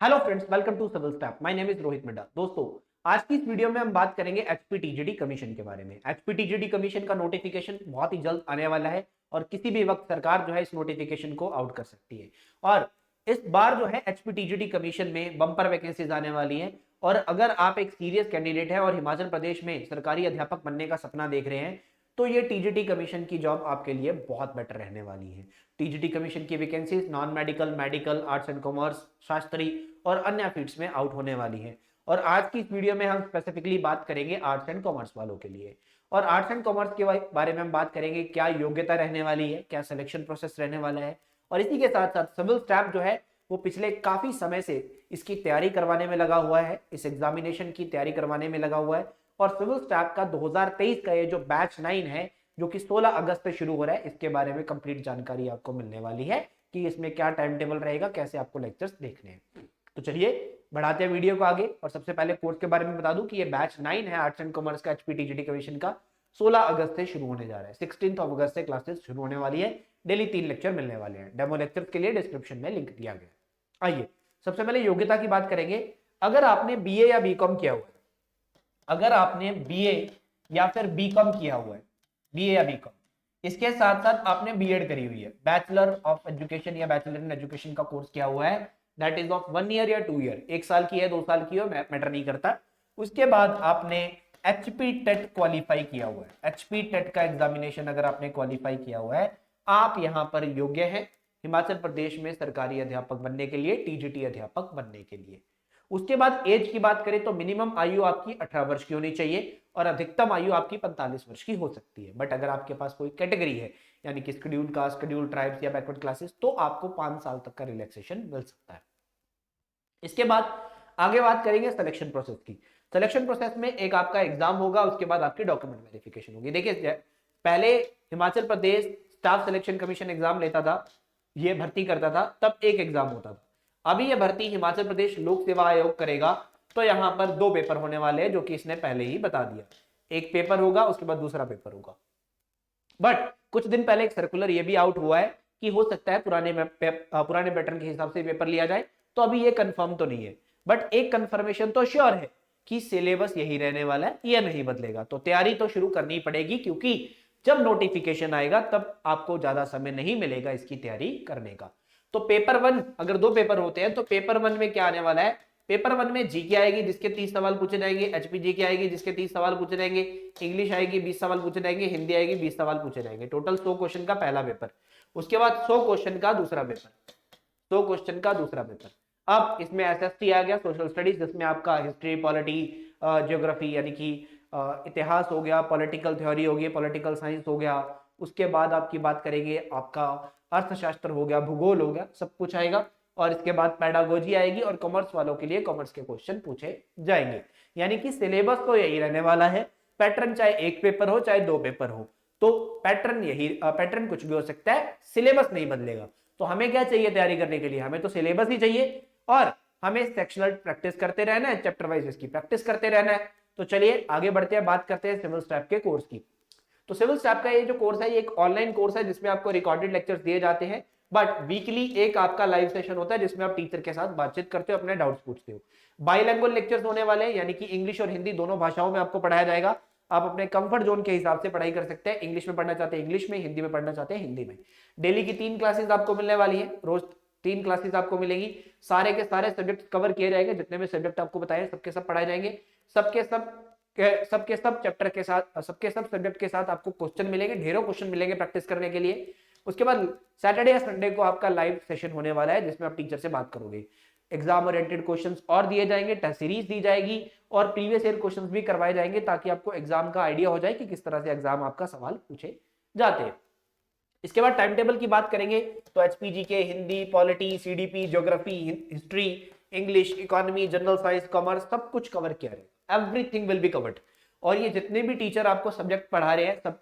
Hello friends, welcome to civil staff. My name is Rohit Midda. दोस्तों, आज की इस वीडियो में हम बात करेंगे एचपीटीजीडी कमीशन के बारे में। एचपीटीजीडी कमीशन का नोटिफिकेशन बहुत ही जल्द आने वाला है और किसी भी वक्त सरकार जो है इस नोटिफिकेशन को आउट कर सकती है। और इस बार जो है एचपीटीजीडी कमीशन में बम्पर वैकेंसीज आने वाली है। और अगर आप एक सीरियस कैंडिडेट है और हिमाचल प्रदेश में सरकारी अध्यापक बनने का सपना देख रहे हैं तो ये टीजीटी कमीशन की जॉब आपके लिए बहुत बेटर रहने वाली है। टीजीटी कमीशन की vacancies non medical, medical, arts and commerce, Shastri और अन्य फील्ड्स में आउट होने वाली है। और आज की इस वीडियो में हम स्पेसिफिकली बात करेंगे आर्ट्स एंड कॉमर्स वालों के लिए। और आर्ट्स एंड कॉमर्स के बारे में हम बात करेंगे, क्या योग्यता रहने वाली है, क्या सिलेक्शन प्रोसेस रहने वाला है। और इसी के साथ साथ सिविल स्टैफ जो है वो पिछले काफी समय से इसकी तैयारी करवाने में लगा हुआ है, इस एग्जामिनेशन की तैयारी करवाने में लगा हुआ है। और सिविल स्टैफ का 2023 का ये जो बैच 9 है जो कि 16 अगस्त से शुरू हो रहा है, इसके बारे में कंप्लीट जानकारी आपको मिलने वाली है कि इसमें क्या टाइम टेबल रहेगा, कैसे आपको लेक्चर्स देखने हैं। तो चलिए बढ़ाते हैं वीडियो को आगे। और सबसे पहले कोर्स के बारे में बता दूं कि ये बैच 9 है आर्ट्स एंड कॉमर्स का एचपीटीजीडी कमीशन का, 16 अगस्त से शुरू होने जा रहा है। 16 अगस्त से क्लासेस शुरू होने वाली है। डेली 3 लेक्चर मिलने वाले हैं। डेमो लेक्चर्स के लिए डिस्क्रिप्शन में लिंक दिया गया। आइए सबसे पहले योग्यता की बात करेंगे। अगर आपने बीए या बीकॉम किया हुआ है, अगर आपने बीए या फिर बीकॉम किया हुआ है, बीए या बीकॉम, इसके साथ साथ आपने बीएड करी हुई है, बैचलर ऑफ एजुकेशन या बैचलर इन एजुकेशन का कोर्स किया हुआ है, दैट इज ऑफ 1 ईयर या 2 ईयर, 1 साल की है 2 साल की हो मैटर नहीं करता। उसके बाद आपने एचपी टेट क्वालिफाई किया हुआ है, एचपी टेट का एग्जामिनेशन अगर आपने क्वालिफाई किया हुआ है, आप यहां पर योग्य है हिमाचल प्रदेश में सरकारी अध्यापक बनने के लिए, टीजीटी अध्यापक बनने के लिए। उसके बाद एज की बात करें तो मिनिमम आयु आपकी 18 वर्ष की होनी चाहिए और अधिकतम आयु आपकी 45 वर्ष की हो सकती है। बट अगर आपके पास कोई कैटेगरी है, यानी कि शेड्यूल कास्ट, शेड्यूल ट्राइब्स या बैकवर्ड क्लासेस, तो आपको 5 साल तक का रिलैक्सेशन मिल सकता है। इसके बाद आगे बात करेंगे सिलेक्शन प्रोसेस की। सिलेक्शन प्रोसेस में एक आपका एग्जाम होगा, उसके बाद आपकी डॉक्यूमेंट वेरिफिकेशन होगी। देखिए, पहले Himachal Pradesh staff selection commission exam लेता था, ये भर्ती करता था, तब एक एग्जाम होता था। अभी ये भर्ती हिमाचल प्रदेश लोक सेवा आयोग करेगा, तो यहां पर 2 पेपर होने वाले हैं, जो कि इसने पहले ही बता दिया। एक पेपर होगा, उसके बाद दूसरा पेपर होगा। बट कुछ दिन पहले एक सर्कुलर ये भी आउट हुआ है कि हो सकता है पुराने पैटर्न के हिसाब से पेपर लिया जाए, तो अभी ये कंफर्म तो नहीं है। बट एक कंफर्मेशन तो श्योर है कि सिलेबस यही रहने वाला है, ये नहीं बदलेगा। तो तैयारी तो शुरू करनी पड़ेगी, क्योंकि जब नोटिफिकेशन आएगा तब आपको ज्यादा समय नहीं मिलेगा इसकी तैयारी करने का। तो पेपर 1, अगर 2 पेपर होते हैं तो पेपर 1 में क्या आने वाला है? पेपर 1 में जीके आएगी जिसके 30 सवाल पूछे जाएंगे, एचपी की आएगी जिसके 30 सवाल पूछे जाएंगे, इंग्लिश आएगी 20 सवाल पूछे जाएंगे, हिंदी आएगी 20 सवाल पूछे जाएंगे। टोटल 100 क्वेश्चन का पहला पेपर, उसके बाद 100 क्वेश्चन का दूसरा पेपर, 100 क्वेश्चन का दूसरा पेपर। अब इसमें एसएसटी आ गया, सोशल स्टडीज, जिसमें आपका हिस्ट्री, पॉलिटी, ज्योग्राफी यानी कि इतिहास हो गया, पॉलिटिकल थ्योरी हो गई, पॉलिटिकल साइंस हो गया। उसके बाद आपकी बात करेंगे, आपका अर्थशास्त्र हो गया, भूगोल हो गया, सब कुछ आएगा। और इसके बाद पेडागोजी आएगी और कॉमर्स वालों के लिए कॉमर्स के क्वेश्चन पूछे जाएंगे। यानी कि सिलेबस तो यही रहने वाला है। पैटर्न चाहे एक पेपर हो चाहे 2 पेपर हो, तो पैटर्न यही, पैटर्न कुछ भी हो सकता है, सिलेबस नहीं बदलेगा। तो हमें क्या चाहिए तैयारी करने के लिए? हमें तो सिलेबस ही चाहिए और हमें सेक्शनल प्रैक्टिस करते रहना है, चैप्टर वाइज इसकी प्रैक्टिस करते रहना है। तो चलिए आगे बढ़ते हैं, बात करते हैं सिविल स्टैफ के कोर्स की। तो सिविल स्टैफ का ये जो कोर्स है, ये एक ऑनलाइन कोर्स है जिसमें आपको रिकॉर्डेड लेक्चर्स दिए जाते हैं, बट वीकली एक आपका लाइव सेशन होता है जिसमें आप टीचर के साथ बातचीत करते हो, अपने डाउट्स पूछते हो। बाइलैंग्वेज लेक्चर्स होने वाले हैं, यानी कि इंग्लिश और हिंदी दोनों भाषाओं में आपको पढ़ाया जाएगा। आप अपने कंफर्ट जोन के हिसाब से पढ़ाई कर सकते हैं। इंग्लिश में पढ़ना चाहते हैं इंग्लिश में, हिंदी में पढ़ना चाहते हैं हिंदी में। डेली की 3 क्लासेस आपको मिलने वाली है, रोज 3 क्लासेस आपको मिलेंगी। सारे के सारे सब्जेक्ट कवर किए जाएंगे, जितने भी सब्जेक्ट आपको बताए सबके सब पढ़ाए जाएंगे। सबके सब चैप्टर के साथ, सबके सब सब्जेक्ट के साथ आपको क्वेश्चन मिलेंगे, ढेरों क्वेश्चन मिलेंगे प्रैक्टिस करने के लिए। उसके बाद सैटरडे या संडे को आपका लाइव सेशन होने वाला है जिसमें आप टीचर से बात करोगे। एग्जाम ओरिएंटेड क्वेश्चंस और दिए जाएंगे, टेस्ट सीरीज दी जाएगी और प्रीवियस ईयर क्वेश्चंस भी करवाए जाएंगे, ताकि आपको एग्जाम का आइडिया हो जाए कि किस तरह से एग्जाम आपका सवाल पूछे जाते हैं। इसके बाद टाइम टेबल की बात करेंगे तो एचपीजी के Hindi, polity, CDP, geography, history, English, economy, general science, commerce, सब कुछ कवर किया है। Everything will be covered. और ये जितने भी टीचर आपको सब्जेक्ट पढ़ा रहे हैं, सब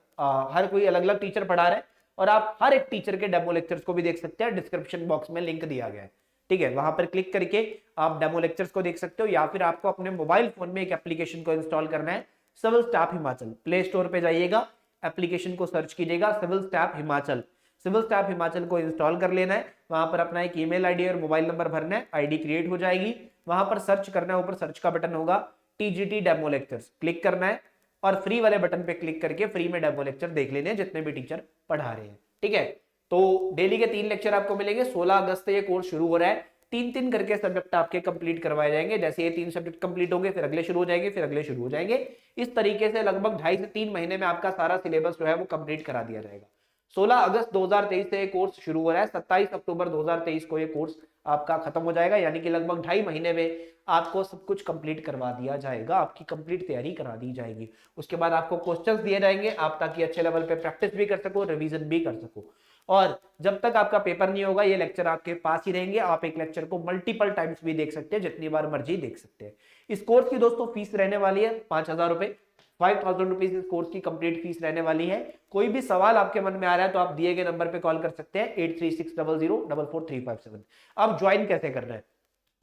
हर कोई अलग अलग टीचर पढ़ा रहा है, और आप हर एक टीचर के डेमो लेक्चर्स को भी देख सकते हैं। डिस्क्रिप्शन बॉक्स में लिंक दिया गया है, ठीक है, वहां पर क्लिक करके आप डेमो लेक्चर्स को देख सकते हो, या फिर आपको अपने मोबाइल फोन में एक एप्लीकेशन को इंस्टॉल करना है, civil staff Himachal. Play store पे जाइएगा, एप्लीकेशन को सर्च कीजिएगा civil staff Himachal. Civil staff Himachal को इंस्टॉल कर लेना है, वहां पर अपना एक ईमेल आईडी और मोबाइल नंबर भरना है, आईडी क्रिएट हो जाएगी, वहां पर सर्च करना है, ऊपर सर्च का बटन होगा, टीजीटी डेमो लेक्चर्स क्लिक करना है और फ्री वाले बटन पे क्लिक करके फ्री में डेमो लेक्चर देख लेने हैं जितने भी टीचर पढ़ा रहे हैं। ठीक है, तो डेली के 3 लेक्चर आपको मिलेंगे। 16 अगस्त से ये कोर्स शुरू हो रहा है, 3-3 करके सब्जेक्ट आपके कंप्लीट करवाए जाएंगे। जैसे ये 3 सब्जेक्ट कंप्लीट होंगे फिर अगले शुरू हो जाएंगे, फिर अगले शुरू हो जाएंगे। इस तरीके से लगभग 2.5 से 3 महीने में आपका सारा सिलेबस जो है वो कंप्लीट करा दिया जाएगा। 16 अगस्त 2023 से ये कोर्स शुरू हो रहा है, 27 अक्टूबर 2023 को ये कोर्स आपका खत्म हो जाएगा, यानी कि लगभग 2.5 महीने में आपको सब कुछ कंप्लीट करवा दिया जाएगा, आपकी कंप्लीट तैयारी करा दी जाएगी। उसके बाद आपको क्वेश्चंस दिए जाएंगे, आप ताकि अच्छे लेवल पे प्रैक्टिस भी कर सको, रिवीजन भी कर सको। और जब तक आपका पेपर नहीं होगा ये लेक्चर आपके पास ही रहेंगे, आप एक लेक्चर को मल्टीपल टाइम्स भी देख सकते हैं, जितनी बार मर्जी देख सकते हैं। इस कोर्स की दोस्तों फीस रहने वाली है 5,000 रुपए, 5,000 रुपीज इस कोर्स की कंप्लीट फीस रहने वाली है। कोई भी सवाल आपके मन में आ रहा है तो आप दिए गए नंबर पे कॉल कर सकते हैं 8360044357। अब ज्वाइन कैसे करना है,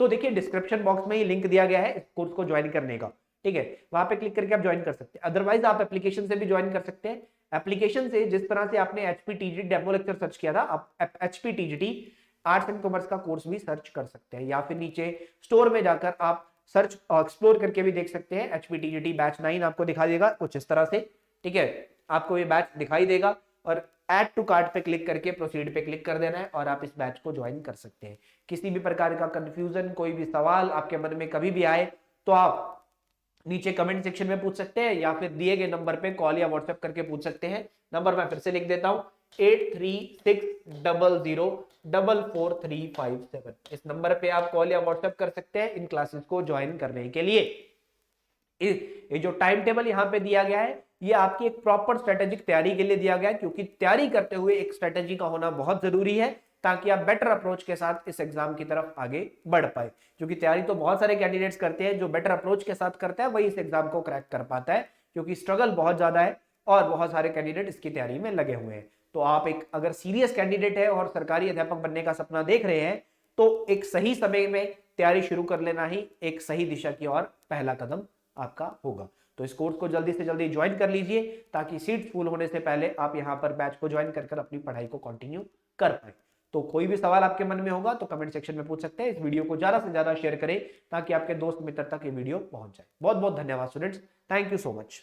तो देखिए डिस्क्रिप्शन बॉक्स में ही लिंक दिया गया है इस कोर्स को ज्वाइन करने का। ठीक है, वहां पे क्लिक करके आप ज्वाइन कर सकते हैं, अदरवाइज आप एप्लीकेशन से भी ज्वाइन कर सकते हैं। एप्लीकेशन से जिस तरह से आपने एचपीटीजीटी डेमो लेक्चर सर्च किया था, आप एचपीटीजीटी आर्ट्स एंड कॉमर्स का कोर्स भी सर्च कर सकते हैं, या फिर नीचे स्टोर में जाकर आप सर्च एक्सप्लोर करके भी देख सकते हैं। एचपीटीजीटी बैच 9 आपको दिखा देगा कुछ इस तरह से। ठीक है, आपको ये बैच दिखाई देगा और ऐड टू कार्ट पे क्लिक करके प्रोसीड पे क्लिक कर देना है और आप इस बैच को ज्वाइन कर सकते हैं। किसी भी प्रकार का कंफ्यूजन, कोई भी सवाल आपके मन में कभी भी आए तो आप नीचे कमेंट सेक्शन में पूछ सकते हैं, या फिर दिए गए नंबर पे कॉल या व्हाट्सएप करके पूछ सकते हैं। नंबर मैं फिर से लिख देता हूं 8360044357। इस नंबर पे आप कॉल या व्हाट्सएप कर सकते हैं इन क्लासेस को ज्वाइन करने के लिए। ये जो टाइम टेबल यहाँ पे दिया गया है ये आपकी एक प्रॉपर स्ट्रेटेजिक तैयारी के लिए दिया गया है, क्योंकि तैयारी करते हुए एक स्ट्रेटेजी का होना बहुत जरूरी है ताकि आप बेटर अप्रोच के साथ इस एग्जाम की तरफ आगे बढ़ पाए। क्योंकि तैयारी तो बहुत सारे कैंडिडेट्स करते हैं, जो बेटर अप्रोच के साथ करता है वही इस एग्जाम को क्रैक कर पाता है, क्योंकि स्ट्रगल बहुत ज्यादा है और बहुत सारे कैंडिडेट इसकी तैयारी में लगे हुए हैं। तो आप एक अगर सीरियस कैंडिडेट है और सरकारी अध्यापक बनने का सपना देख रहे हैं तो एक सही समय में तैयारी शुरू कर लेना ही एक सही दिशा की ओर पहला कदम आपका होगा। तो इस कोर्स को जल्दी से जल्दी ज्वाइन कर लीजिए ताकि सीट फुल होने से पहले आप यहाँ पर बैच को ज्वाइन कर अपनी पढ़ाई को कंटिन्यू कर पाए। तो कोई भी सवाल आपके मन में होगा तो कमेंट सेक्शन में पूछ सकते हैं। इस वीडियो को ज्यादा से ज्यादा शेयर करें ताकि आपके दोस्त मित्र तक ये वीडियो पहुंच जाए। बहुत बहुत धन्यवाद students, thank you so much.